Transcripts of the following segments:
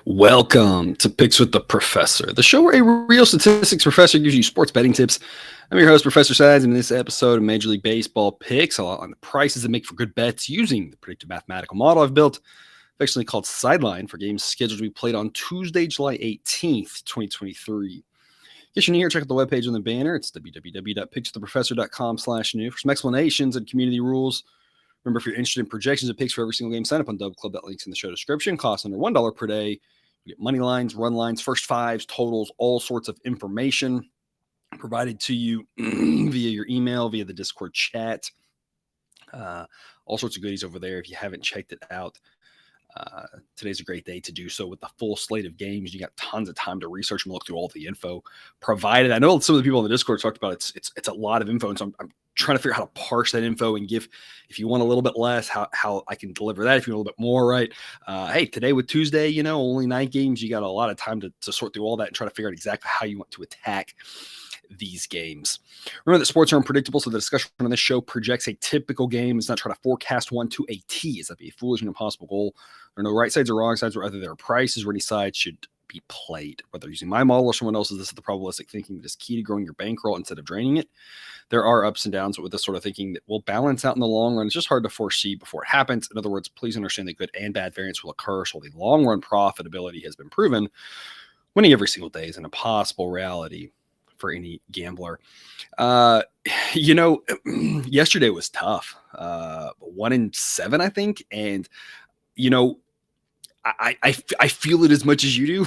Welcome to Picks with the Professor, the show where a real statistics professor gives you sports betting tips. I'm your host, Professor Sides, and in this episode of Major League Baseball Picks, I'll outline the prices that make for good bets using the predictive mathematical model I've built, affectionately called Sideline, for games scheduled to be played on Tuesday, July 18th, 2023. In case you're new here, check out the webpage on the banner. It's www.pickswiththeprofessor.com/new for some explanations and community rules. Remember, if you're interested in projections of picks for every single game, sign up on Dub Club. That link's in the show description. Costs under $1 per day. You get money lines, run lines, first fives, totals, all sorts of information provided to you via your email, via the Discord chat. All sorts of goodies over there if you haven't checked it out. Today's a great day to do so with the full slate of games. You got tons of time to research and look through all the info provided. I know some of the people on the Discord talked about it's a lot of info, and so I'm trying to figure out how to parse that info and give, if you want a little bit less, how I can deliver that. If you want a little bit more, right? Hey, today with Tuesday, only 9 games, you got a lot of time to sort through all that and try to figure out exactly how you want to attack these games. Remember that sports are unpredictable, so the discussion on this show projects a typical game. It's not trying to forecast one to a T. It's that'd be a foolish and impossible goal. There are no right sides or wrong sides, or either there are prices or any side should be played. Whether using my model or someone else's, this is the probabilistic thinking that is key to growing your bankroll instead of draining it. There are ups and downs with this sort of thinking that will balance out in the long run. It's just hard to foresee before it happens. In other words, please understand that good and bad variance will occur, so the long run profitability has been proven. Winning every single day is an impossible reality for any gambler. Yesterday was tough. 1-7, I think. And, I feel it as much as you do.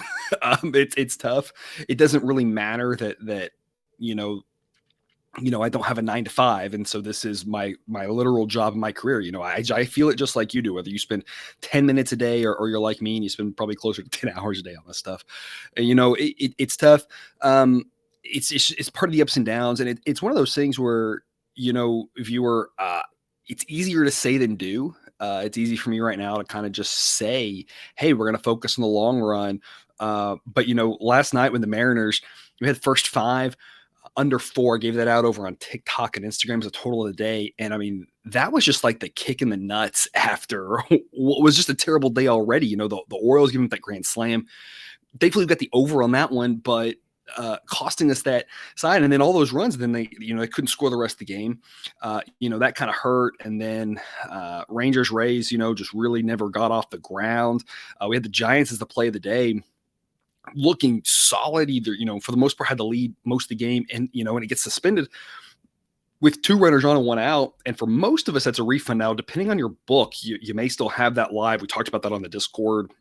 It's tough. It doesn't really matter that I don't have a 9 to 5. And so this is my literal job in my career. I feel it just like you do, whether you spend 10 minutes a day or you're like me and you spend probably closer to 10 hours a day on this stuff. It's tough. It's part of the ups and downs. And it's one of those things where, viewer, it's easier to say than do. It's easy for me right now to kind of just say, hey, we're going to focus on the long run. But last night when the Mariners, we had first 5 under 4, gave that out over on TikTok and Instagram as a total of the day. And I mean, that was just like the kick in the nuts after what was just a terrible day already. The Orioles giving that grand slam. Thankfully, we got the over on that one, but costing us that side, and then all those runs, then they couldn't score the rest of the game. That kind of hurt. And then Rangers Rays, just really never got off the ground. We had the Giants as the play of the day, looking solid. Either for the most part had the lead most of the game, and and it gets suspended with 2 runners on and 1 out. And for most of us, that's a refund. Now, depending on your book, you may still have that live. We talked about that on the Discord.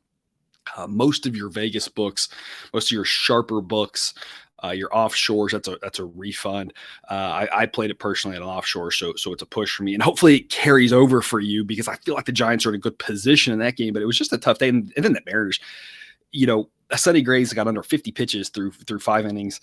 Most of your Vegas books, most of your sharper books, your offshores, that's a refund. I played it personally at an offshore, so it's a push for me, and hopefully it carries over for you, because I feel like the Giants are in a good position in that game. But it was just a tough day, and then the Mariners, Sonny Gray's got under 50 pitches through 5 innings,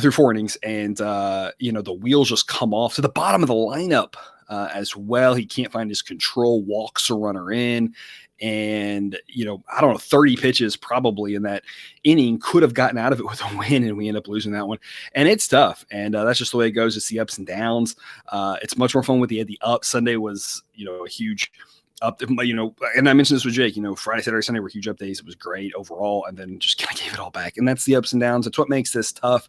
through 4 innings, and the wheels just come off to the bottom of the lineup as well. He can't find his control, walks a runner in. And, 30 pitches probably in that inning, could have gotten out of it with a win, and we end up losing that one. And it's tough. And that's just the way it goes. It's the ups and downs. It's much more fun with the up. Sunday was, a huge up, and I mentioned this with Jake, Friday, Saturday, Sunday were huge up days. It was great overall. And then just kind of gave it all back. And that's the ups and downs. It's what makes this tough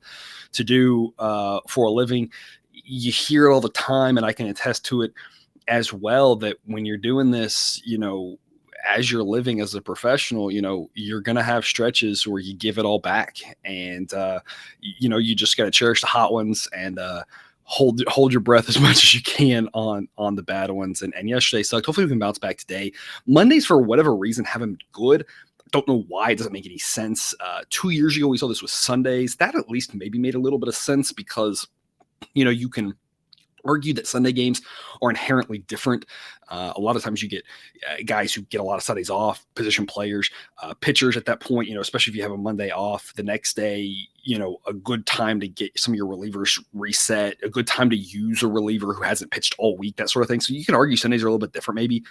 to do for a living. You hear it all the time, and I can attest to it as well, that when you're doing this, as you're living as a professional, you're going to have stretches where you give it all back, and, you just got to cherish the hot ones and hold your breath as much as you can on the bad ones. And yesterday sucked. Hopefully we can bounce back today. Mondays, for whatever reason, haven't been good. Don't know why. It doesn't make any sense. 2 years ago, we saw this with Sundays. That at least maybe made a little bit of sense, because, you can argue that Sunday games are inherently different. A lot of times you get guys who get a lot of Sundays off, position players, pitchers at that point, especially if you have a Monday off the next day, a good time to get some of your relievers reset, a good time to use a reliever who hasn't pitched all week, that sort of thing. So you can argue Sundays are a little bit different maybe.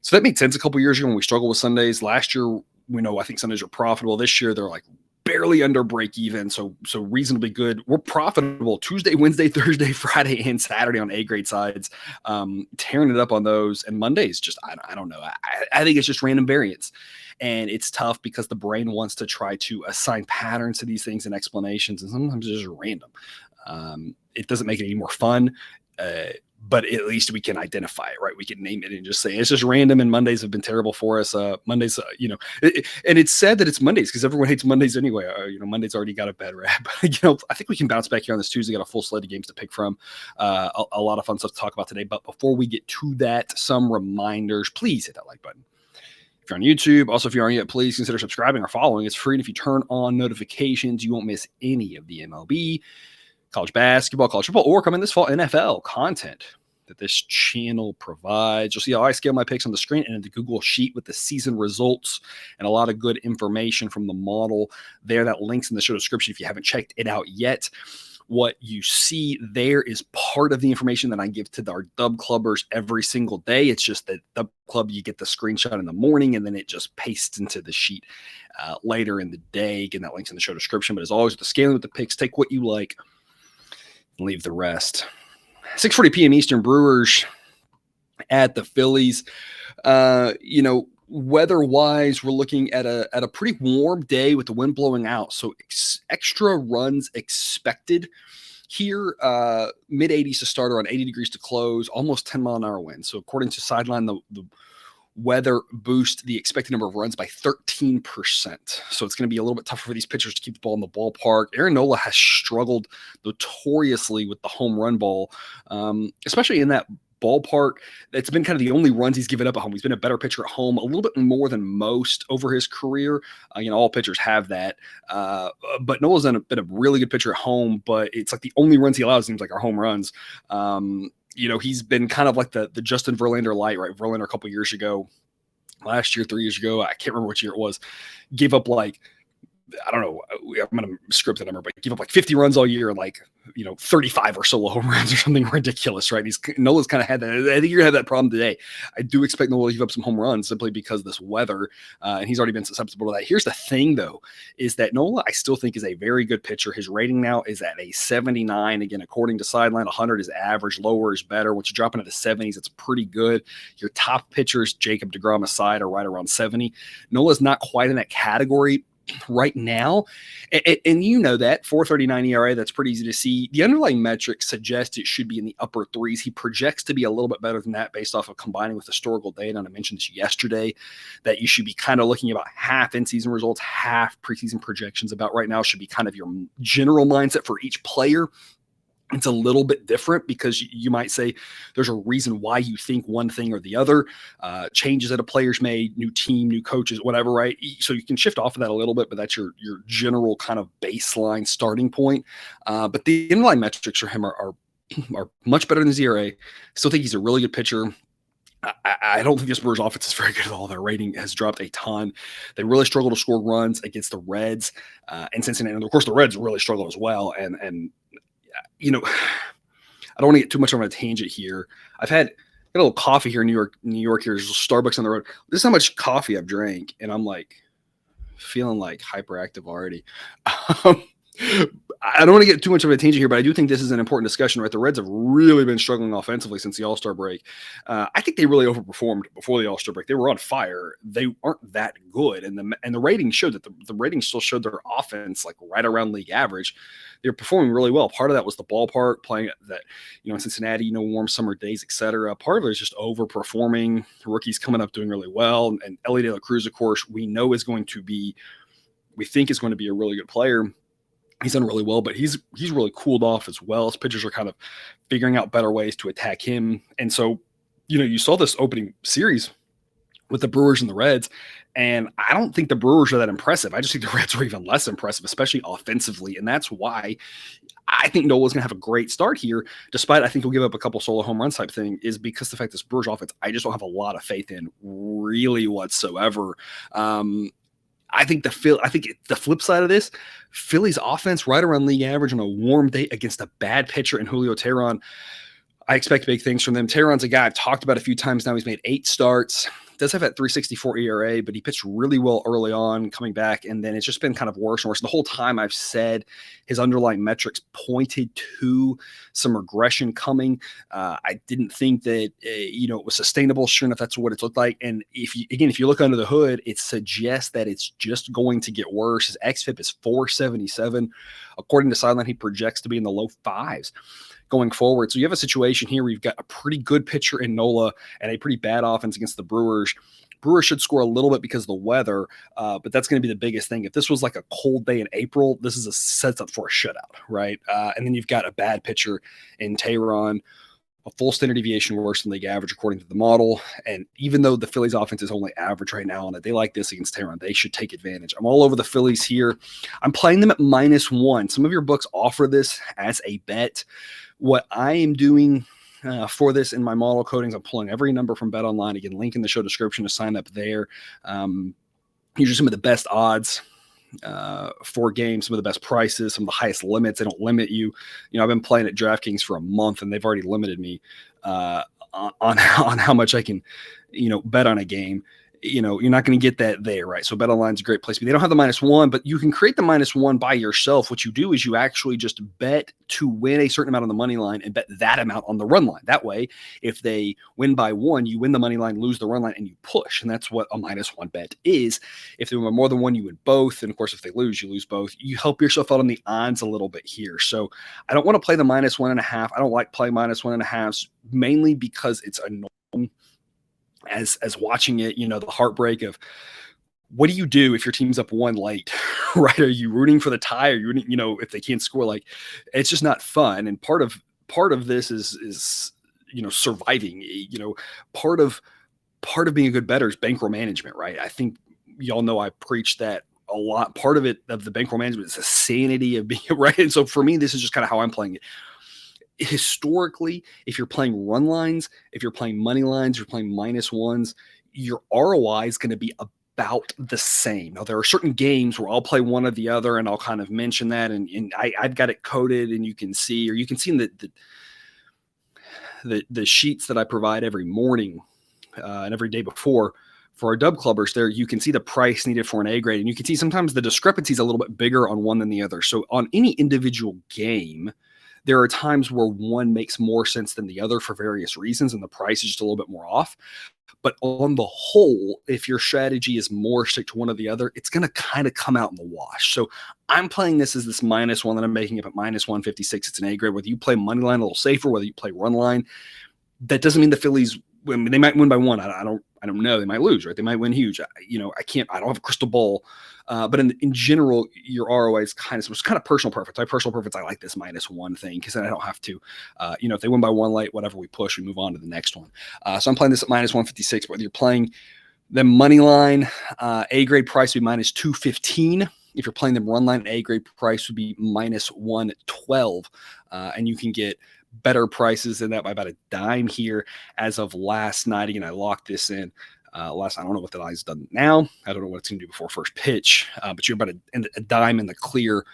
So that made sense a couple years ago when we struggled with Sundays. Last year, I think Sundays are profitable. This year, they're like barely under break even, so reasonably good. We're profitable Tuesday, Wednesday, Thursday, Friday, and Saturday on A grade sides, tearing it up on those. And Mondays, just I don't know. I think it's just random variance, and it's tough because the brain wants to try to assign patterns to these things and explanations, and sometimes it's just random. It doesn't make it any more fun. But at least we can identify it, right? We can name it and just say it's just random. And Mondays have been terrible for us. Mondays, and it's sad that it's Mondays because everyone hates Mondays anyway. Mondays already got a bad rap. I think we can bounce back here on this Tuesday. Got a full slate of games to pick from. A lot of fun stuff to talk about today. But before we get to that, some reminders. Please hit that like button. If you're on YouTube, also if you aren't yet, please consider subscribing or following. It's free, and if you turn on notifications, you won't miss any of the MLB, college basketball, college football, or coming this fall, NFL content that this channel provides. You'll see how I scale my picks on the screen and in the Google Sheet with the season results and a lot of good information from the model there. That link's in the show description if you haven't checked it out yet. What you see there is part of the information that I give to our Dub Clubbers every single day. It's just that Dub Club, you get the screenshot in the morning, and then it just pastes into the sheet later in the day. Again, that link's in the show description. But as always, with the scaling with the picks, take what you like, leave the rest. 6:40 p.m. Eastern, Brewers at the Phillies. Weather-wise, we're looking at a pretty warm day with the wind blowing out, so extra runs expected here. Mid-80s to start, around 80 degrees to close, almost 10-mile-an-hour wind. So according to Sideline, the weather boost the expected number of runs by 13%. So it's going to be a little bit tougher for these pitchers to keep the ball in the ballpark. Aaron Nola has struggled notoriously with the home run ball, especially in that ballpark. It's been kind of the only runs he's given up at home. He's been a better pitcher at home, a little bit more than most over his career. All pitchers have that. But Nola's been a really good pitcher at home, but it's like the only runs he allows seems like are home runs. He's been kind of like the Justin Verlander light, right? Verlander a couple years ago, last year, 3 years ago, I can't remember which year it was, gave up like, I don't know, I'm going to script the number, but give up like 50 runs all year, like, 35 or solo home runs or something ridiculous, right? Nola's kind of had that. I think you're going to have that problem today. I do expect Nola to give up some home runs simply because of this weather, and he's already been susceptible to that. Here's the thing, though, is that Nola, I still think, is a very good pitcher. His rating now is at a 79. Again, according to Sideline, 100 is average, lower is better. Once you drop into the 70s, it's pretty good. Your top pitchers, Jacob deGrom aside, are right around 70. Nola's not quite in that category right now, and that 4.39 ERA, that's pretty easy to see. The underlying metrics suggest it should be in the upper threes. He projects to be a little bit better than that based off of combining with historical data, and I mentioned this yesterday, that you should be kind of looking about half in-season results, half preseason projections. About right now should be kind of your general mindset for each player. It's a little bit different because you might say there's a reason why you think one thing or the other, changes that a player's made, new team, new coaches, whatever, right? So you can shift off of that a little bit, but that's your general kind of baseline starting point. But the inline metrics for him are much better than his ERA. Still think he's a really good pitcher. I don't think this Brewers offense is very good at all. Their rating has dropped a ton. They really struggle to score runs against the Reds and Cincinnati. And of course, the Reds really struggle as well. And I don't want to get too much on a tangent here. I've got a little coffee here in New York. Here's Starbucks on the road. This is how much coffee I've drank, and I'm like feeling like hyperactive already. I don't want to get too much of a tangent here, but I do think this is an important discussion, right? The Reds have really been struggling offensively since the All-Star break. I think they really overperformed before the All-Star break. They were on fire. They aren't that good, and the ratings showed that the ratings still showed their offense like right around league average. They're performing really well. Part of that was the ballpark, playing that, in Cincinnati, warm summer days, etc. Part of it is just overperforming. Rookies coming up doing really well, and Ellie De La Cruz, of course, we think is going to be a really good player. He's done really well, but he's really cooled off as well. His pitchers are kind of figuring out better ways to attack him. And so, you saw this opening series with the Brewers and the Reds, and I don't think the Brewers are that impressive. I just think the Reds are even less impressive, especially offensively, and that's why I think Nola's going to have a great start here, despite I think he'll give up a couple solo home runs type thing, is because the fact this Brewers offense, I just don't have a lot of faith in really whatsoever. I think the flip side of this, Phillies offense right around league average on a warm day against a bad pitcher in Julio Teheran. I expect big things from them. Teheran's a guy I've talked about a few times now. He's made 8 starts. does have that 3.64 ERA, but he pitched really well early on coming back, and then it's just been kind of worse and worse. The whole time I've said his underlying metrics pointed to some regression coming. I didn't think that it was sustainable. Sure enough, that's what it looked like. And if you look under the hood, it suggests that it's just going to get worse. His xFIP is 477. According to Sideline, he projects to be in the low fives going forward. So you have a situation here where you've got a pretty good pitcher in Nola and a pretty bad offense against the Brewers. Brewers should score a little bit because of the weather, but that's going to be the biggest thing. If this was like a cold day in April, this is a sets up for a shutout, right? And then you've got a bad pitcher in Tehran, a full standard deviation worse than league average according to the model. And even though the Phillies offense is only average right now on a day like this against Tehran, they should take advantage. I'm all over the Phillies here. I'm playing them at -1. Some of your books offer this as a bet. What I am doing for this in my model codings, I'm pulling every number from Bet Online. Again, link in the show description to sign up there. Usually some of the best odds for games, some of the best prices, some of the highest limits. They don't limit you. I've been playing at DraftKings for a month, and they've already limited me on how much I can, bet on a game. You're not going to get that there, right? So BetOnline is a great place. But they don't have the -1, but you can create the -1 by yourself. What you do is you actually just bet to win a certain amount on the money line and bet that amount on the run line. That way, if they win by 1, you win the money line, lose the run line, and you push. And that's what a -1 bet is. If they win by more than 1, you win both. And of course, if they lose, you lose both. You help yourself out on the odds a little bit here. So I don't want to play the -1.5. I don't like playing -1.5s, mainly because it's annoying. As watching it, the heartbreak of what do you do if your team's up 1 late, right? Are you rooting for the tie? Or you rooting, if they can't score? Like, it's just not fun. And part of this is surviving. Part of being a good bettor is bankroll management, right? I think y'all know I preach that a lot. Part of the bankroll management is the sanity of being right. And so for me, this is just kind of how I'm playing it. Historically, if you're playing run lines, if you're playing money lines, you're playing -1s, your ROI is going to be about the same. Now, there are certain games where I'll play one or the other, and I'll kind of mention that, and I've got it coded, and you can see in the sheets that I provide every morning and every day before for our dub clubbers there, you can see the price needed for an A grade, and you can see sometimes the discrepancy is a little bit bigger on one than the other. So on any individual game, there are times where one makes more sense than the other for various reasons, and the price is just a little bit more off. But on the whole, if your strategy is more stick to one or the other, it's going to kind of come out in the wash. So I'm playing this as this -1 that I'm making up at -156. It's an A grade. Whether you play money line a little safer, whether you play run line, that doesn't mean the Phillies win. They might win by 1. I don't know. They might lose, right? They might win huge. I don't have a crystal ball. But in general, your ROI is kind of personal preference. My personal preference, I like this -1 thing because then I don't have to, if they win by 1 late, whatever, we push, we move on to the next one. So I'm playing this at -156. Whether you're playing the money line, A grade price would be -215. If you're playing them run line, A grade price would be -112. And you can get better prices than that by about a dime here as of last night. Again, I locked this in last night. I don't know what the line's done now. I don't know what it's going to do before first pitch, but you're about a dime in the clear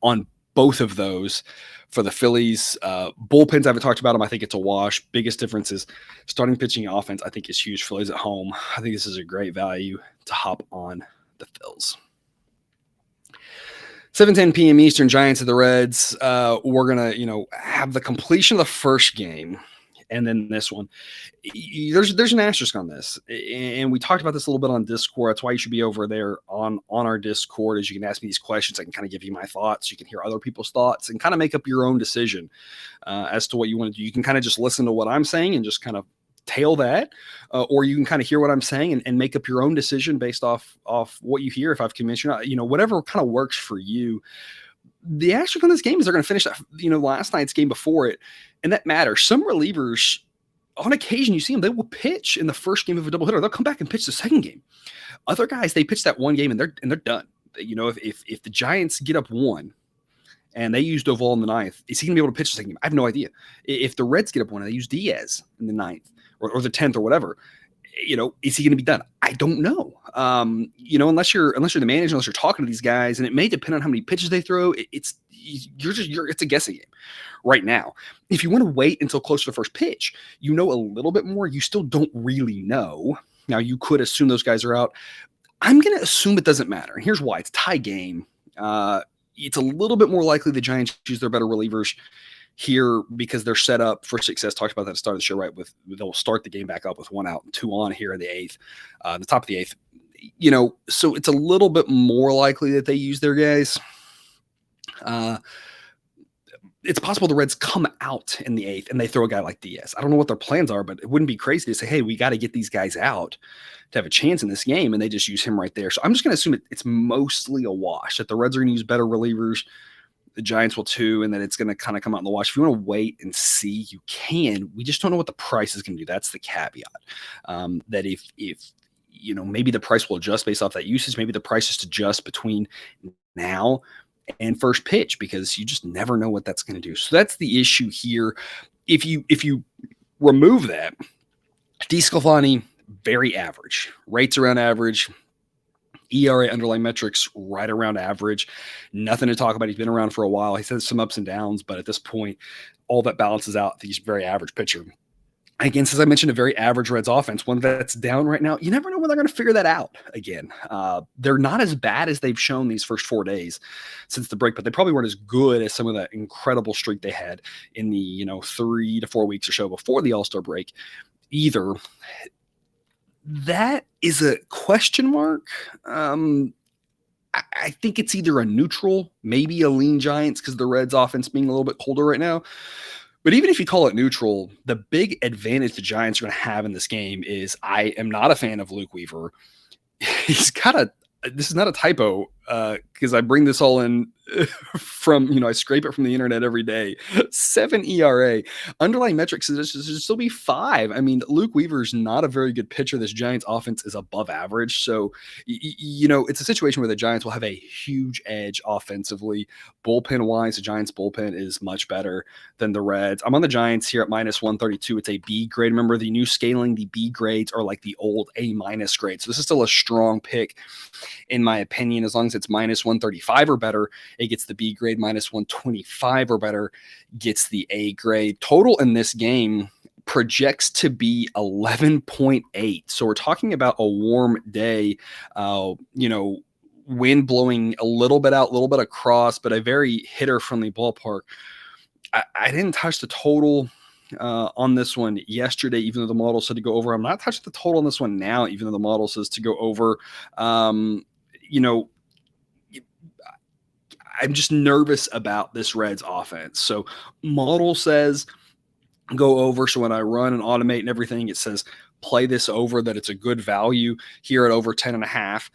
on both of those for the Phillies. Bullpens, I haven't talked about them. I think it's a wash. Biggest difference is starting pitching offense, I think, is huge. Phillies at home. I think this is a great value to hop on the Phils. 7:10 p.m. Eastern, Giants at the Reds. We're going to, have the completion of the first game. And then this one, there's an asterisk on this. And we talked about this a little bit on Discord. That's why you should be over there on our Discord, as you can ask me these questions. I can kind of give you my thoughts. You can hear other people's thoughts and kind of make up your own decision as to what you want to do. You can kind of just listen to what I'm saying and just kind of tail that, or you can kind of hear what I'm saying and make up your own decision based off what you hear. If I've convinced you, not, whatever kind of works for you. The asterisk on this game is they're going to finish that, last night's game before it, and that matters. Some relievers, on occasion, you see them, they will pitch in the first game of a doubleheader. They'll come back and pitch the second game. Other guys, they pitch that one game and they're done. If the Giants get up 1 and they use Doval in the 9th, is he going to be able to pitch the second game? I have no idea. If the Reds get up 1 and they use Diaz in the 9th or the 10th or whatever, is he going to be done? I don't know. Unless you're the manager, unless you're talking to these guys, and it may depend on how many pitches they throw. It's a guessing game right now. If you want to wait until close to the first pitch, a little bit more. You still don't really know. Now, you could assume those guys are out. I'm going to assume it doesn't matter. And here's why. It's a tie game. It's a little bit more likely the Giants choose their better relievers here because they're set up for success. Talked about that at the start of the show, right? They'll start the game back up with 1 out and 2 on here in the eighth, the top of the eighth. So it's a little bit more likely that they use their guys. It's possible the Reds come out in the eighth and they throw a guy like Diaz. I don't know what their plans are, but it wouldn't be crazy to say, hey, we got to get these guys out to have a chance in this game, and they just use him right there. So I'm just going to assume it's mostly a wash, that the Reds are going to use better relievers, the Giants will too, and that it's going to kind of come out in the wash. If you want to wait and see, you can. We just don't know what the price is going to do. That's the caveat. That if maybe the price will adjust based off that usage, maybe the price just adjusts between now and first pitch, because you just never know what that's going to do. So that's the issue here. If you remove that, DeSclafani, very average. Rates around average. ERA underlying metrics right around average. Nothing to talk about. He's been around for a while. He's had some ups and downs, but at this point, all that balances out. He's a very average pitcher. Against, as I mentioned, a very average Reds offense, one that's down right now. You never know when they're going to figure that out again. They're not as bad as they've shown these first 4 days since the break, but they probably weren't as good as some of that incredible streak they had in the 3 to 4 weeks or so before the All-Star break either. That is a question mark. I think it's either a neutral, maybe a lean Giants, because the Reds offense being a little bit colder right now. But even if you call it neutral, the big advantage the Giants are going to have in this game is I am not a fan of Luke Weaver. He's got this is not a typo, because I bring this all in from, I scrape it from the internet every day. 7 ERA. Underlying metrics should still be 5. I mean, Luke Weaver's not a very good pitcher. This Giants offense is above average. So, it's a situation where the Giants will have a huge edge offensively. Bullpen-wise, the Giants bullpen is much better than the Reds. I'm on the Giants here at -132. It's a B grade. Remember, the new scaling, the B grades are like the old A- grade. So this is still a strong pick, in my opinion. As long as it's -135 or better, it gets the B grade. -125 or better gets the A grade. Total in this game projects to be 11.8. So we're talking about a warm day, wind blowing a little bit out, a little bit across, but a very hitter-friendly ballpark. I didn't touch the total on this one yesterday, even though the model said to go over. I'm not touching the total on this one now, even though the model says to go over. I'm just nervous about this Reds offense. So model says go over. So when I run and automate and everything, it says play this over, that it's a good value here at over 10.5.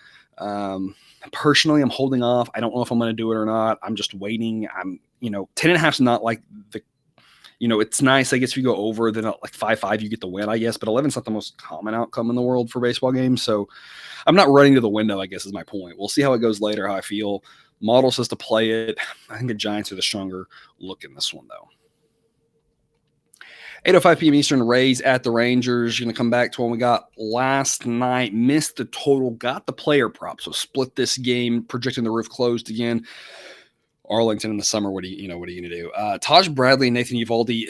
Personally, I'm holding off. I don't know if I'm going to do it or not. I'm just waiting. 10.5 is not like it's nice. I guess if you go over, then like 5-5, you get the win, I guess. But 11 is not the most common outcome in the world for baseball games. So I'm not running to the window, I guess is my point. We'll see how it goes later, how I feel. Model says to play it. I think the Giants are the stronger look in this one, though. 8:05 p.m. Eastern, Rays at the Rangers. You're going to come back to one we got last night. Missed the total, got the player prop. So split this game, projecting the roof closed again. Arlington in the summer, what are you going to do? Taj Bradley and Nathan Eovaldi.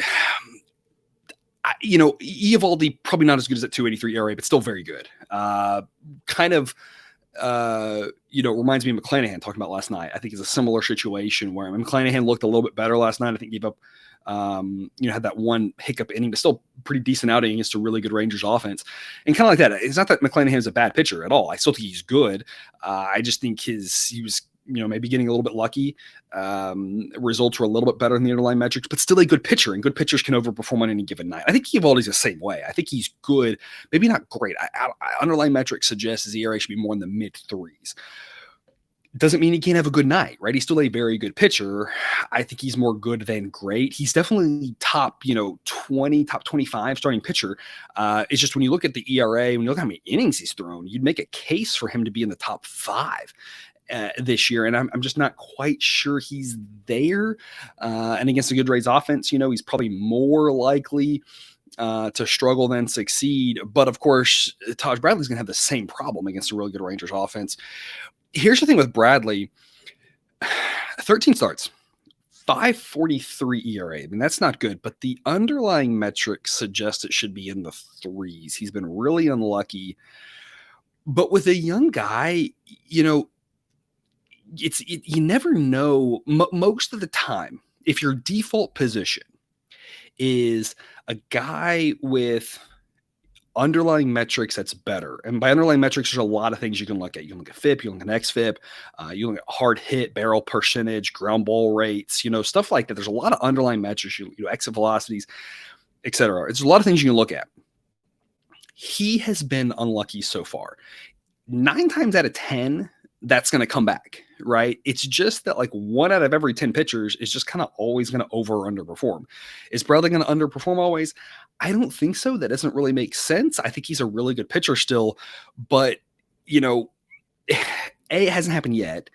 Eovaldi probably not as good as that 2.83 ERA, but still very good. Reminds me of McClanahan talking about last night. I think it's a similar situation where McClanahan looked a little bit better last night. I think gave up, had that one hiccup inning, but still pretty decent outing against a really good Rangers offense. And kind of like that, it's not that McClanahan is a bad pitcher at all. I still think he's good. I just think he was maybe getting a little bit lucky. Results were a little bit better than the underlying metrics, but still a good pitcher, and good pitchers can overperform on any given night. I think Eovaldi's the same way. I think he's good, maybe not great. Underlying metrics suggest his ERA should be more in the mid-3s. Doesn't mean he can't have a good night, right? He's still a very good pitcher. I think he's more good than great. He's definitely top, 20, top 25 starting pitcher. It's just when you look at the ERA, when you look at how many innings he's thrown, you'd make a case for him to be in the top 5. This year, and I'm just not quite sure he's there. And against a good Rays offense, he's probably more likely to struggle than succeed. But of course, Taj Bradley's going to have the same problem against a really good Rangers offense. Here's the thing with Bradley: 13 starts, 5.43 ERA. I mean, that's not good, but the underlying metrics suggest it should be in the threes. He's been really unlucky. But with a young guy, you know, you never know. Most of the time, if your default position is a guy with underlying metrics that's better. And by underlying metrics, there's a lot of things you can look at. You can look at FIP, you can look at XFIP, you look at hard hit, barrel percentage, ground ball rates, stuff like that. There's a lot of underlying metrics, exit velocities, etc. It's a lot of things you can look at. He has been unlucky so far. 9 times out of 10, that's going to come back, right? It's just that like 1 out of every 10 pitchers is just kind of always going to over or underperform. Is Bradley going to underperform always? I don't think so. That doesn't really make sense. I think he's a really good pitcher still, but A, it hasn't happened yet,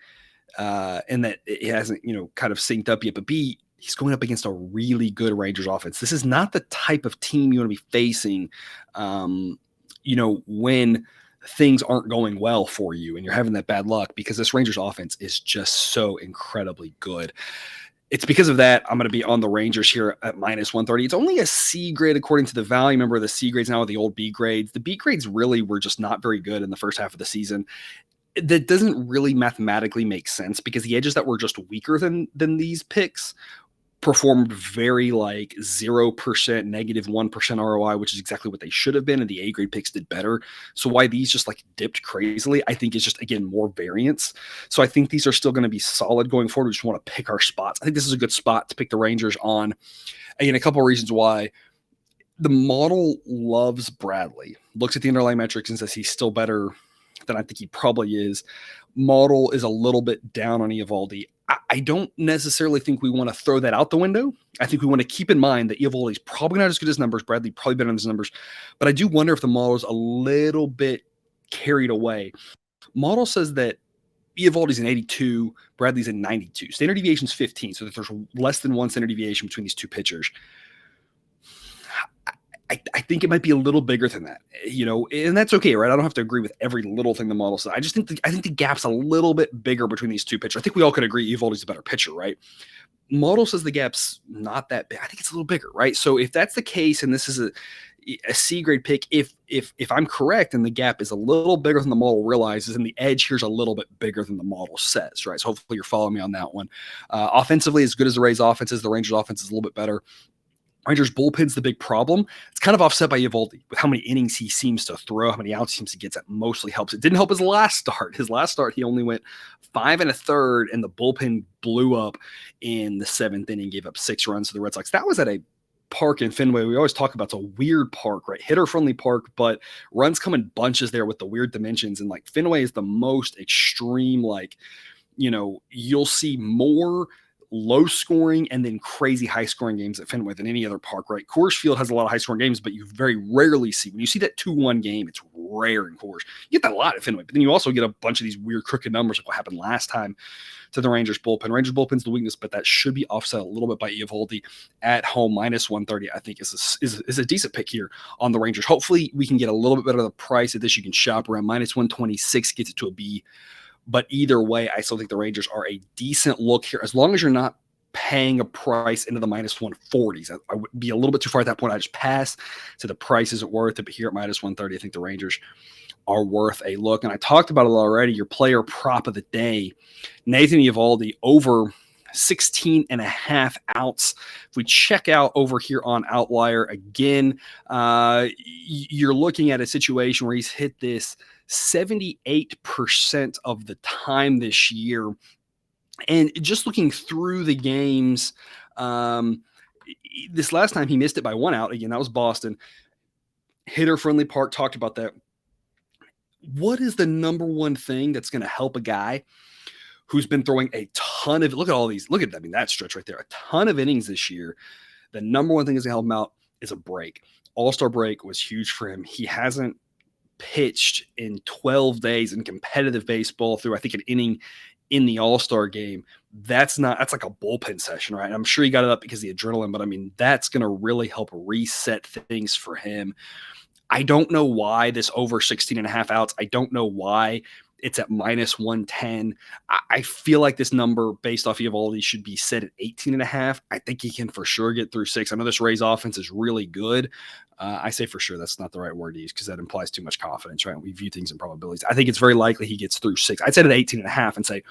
and that it hasn't, kind of synced up yet, but B, he's going up against a really good Rangers offense. This is not the type of team you want to be facing, when things aren't going well for you and you're having that bad luck, because this Rangers offense is just so incredibly good. It's because of that I'm going to be on the Rangers here at -130. It's only a C grade according to the value. Remember, the C grades now are the old B grades. The B grades really were just not very good in the first half of the season. That doesn't really mathematically make sense because the edges that were just weaker than these picks performed very like 0%, -1% ROI, which is exactly what they should have been. And the A grade picks did better. So why these just like dipped crazily, I think is just, again, more variance. So I think these are still going to be solid going forward. We just want to pick our spots. I think this is a good spot to pick the Rangers on. Again, a couple of reasons why. The model loves Bradley, looks at the underlying metrics and says he's still better than I think he probably is. Model is a little bit down on Eovaldi. I don't necessarily think we want to throw that out the window. I think we want to keep in mind that Eovaldi's probably not as good as numbers. Bradley probably better than his numbers. But I do wonder if the model's a little bit carried away. Model says that Eovaldi's an 82, Bradley's a 92. Standard deviation's 15, so that there's less than 1 standard deviation between these two pitchers. I think it might be a little bigger than that, and that's okay, right? I don't have to agree with every little thing the model says. I think the gap's a little bit bigger between these two pitchers. I think we all could agree Eovaldi's a better pitcher, right? Model says the gap's not that big. I think it's a little bigger, right? So if that's the case, and this is a C grade pick, if I'm correct and the gap is a little bigger than the model realizes, and the edge here's a little bit bigger than the model says, right? So hopefully you're following me on that one. Offensively, as good as the Rays offense is, the Rangers offense is a little bit better. Rangers bullpen's the big problem. It's kind of offset by Eovaldi with how many innings he seems to throw, how many outs he seems to get. That mostly helps. It didn't help his last start. His last start, he only went 5 1/3, and the bullpen blew up in the 7th inning, gave up 6 runs to the Red Sox. That was at a park in Fenway. We always talk about it's a weird park, right? Hitter-friendly park, but runs come in bunches there with the weird dimensions. And like Fenway is the most extreme, you'll see more low scoring and then crazy high scoring games at Fenway than any other park, right? Coors Field has a lot of high scoring games, but you very rarely see, when you see that 2-1 game, it's rare in Coors. You get that a lot at Fenway, but then you also get a bunch of these weird crooked numbers like what happened last time to the Rangers bullpen. Rangers bullpen's the weakness, but that should be offset a little bit by Eovaldi at home. -130, I think is a decent pick here on the Rangers. Hopefully we can get a little bit better of the price of this. You can shop around. -126 gets it to a B. But either way, I still think the Rangers are a decent look here, as long as you're not paying a price into the -140s. I would be a little bit too far at that point. I just pass to the price isn't worth it. But here at -130, I think the Rangers are worth a look. And I talked about it already. Your player prop of the day, Nathan Eovaldi, over 16.5 outs. If we check out over here on Outlier again, you're looking at a situation where he's hit this 78% of the time this year. And just looking through the games, this last time he missed it by 1 out. Again, that was Boston. Hitter-friendly park, talked about that. What is the number one thing that's going to help a guy who's been throwing a ton of – look at all these. Look at, that stretch right there. A ton of innings this year. The number one thing that's going to help him out is a break. All-Star break was huge for him. He hasn't pitched in 12 days in competitive baseball through, I think, an inning in the All-Star game. That's like a bullpen session, right? I'm sure he got it up because of the adrenaline, but that's going to really help reset things for him. I don't know why this over 16.5 outs. I don't know why It's at -110. I feel like this number, based off of all these, should be set at 18.5. I think he can for sure get through 6. I know this Rays offense is really good. I say for sure, that's not the right word to use because that implies too much confidence, right? We view things in probabilities. I think it's very likely he gets through 6. I'd set it at 18.5 and say,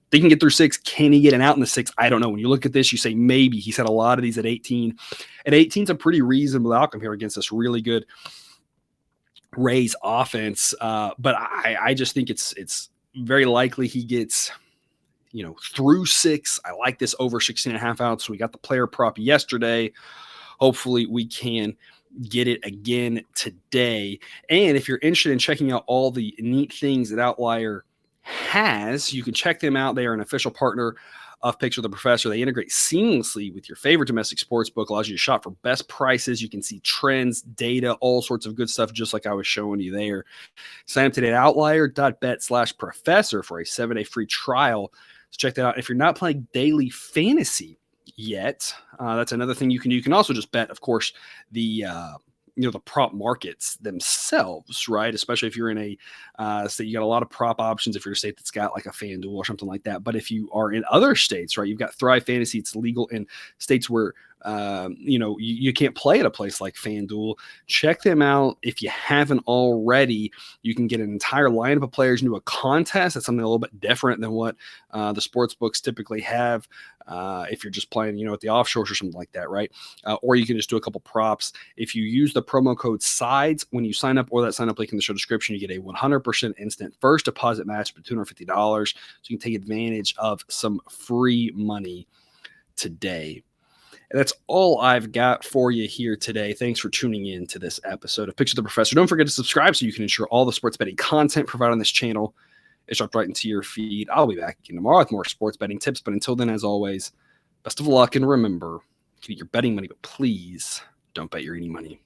they can get through 6. Can he get an out in the 6? I don't know. When you look at this, you say maybe. He's had a lot of these at 18. And 18 is a pretty reasonable outcome here against this really good Rays offense. But I just think it's very likely he gets, through 6. I like this over 16.5 outs. We got the player prop yesterday. Hopefully we can get it again today. And if you're interested in checking out all the neat things that Outlier has, you can check them out. They are an official partner of Picks with the Professor. They integrate seamlessly with your favorite domestic sports book, allows you to shop for best prices. You can see trends, data, all sorts of good stuff, just like I was showing you there. Sign up today at Outlier.bet/professor for a 7-day free trial. So check that out. If you're not playing daily fantasy yet, that's another thing you can do. You can also just bet, of course, the prop markets themselves, right? Especially if you're in a state, you got a lot of prop options. If you're a state that's got like a FanDuel or something like that. But if you are in other states, right, you've got Thrive Fantasy. It's legal in states where you can't play at a place like FanDuel. Check them out if you haven't already. You can get an entire lineup of players into a contest. That's something a little bit different than what the sports books typically have. If you're just playing, at the offshores or something like that, right? Or you can just do a couple props. If you use the promo code SIDES when you sign up, or that sign up link in the show description, you get a 100% instant first deposit match of $250. So you can take advantage of some free money today. And that's all I've got for you here today. Thanks for tuning in to this episode of Picks with the Professor. Don't forget to subscribe so you can ensure all the sports betting content provided on this channel is dropped right into your feed. I'll be back again tomorrow with more sports betting tips. But until then, as always, best of luck. And remember, you can eat your betting money, but please don't bet your eating money.